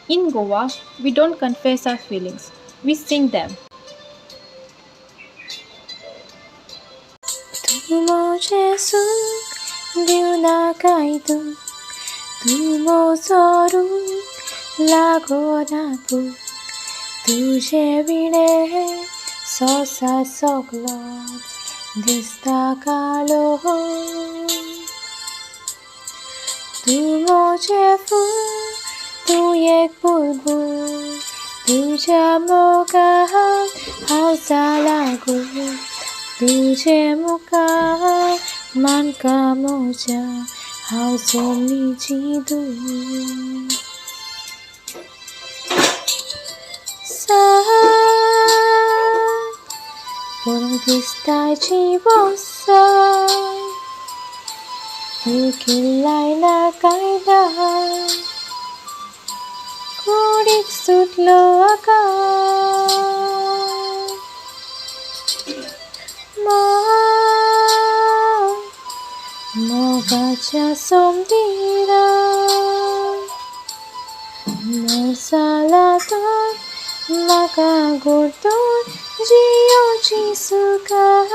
In Goa, we don't confess our feelings, we sing them. तू मुझे सुख दिल ना काई तू मोजोरू लागो ना तुझे बिणे सोसा सगलो दिसता कालो तू मुझे फूल तू एक बुलबुल तुझ्या मोगात हावसा लागू तुझे मुखार मानका मोजा हाव सोमनी दू सा 보는 그 스타일 집었어 불길라이 나가이다 고릭 숫러가 뭐가 자손디라 너 살아도 나가고 또 지어지 수가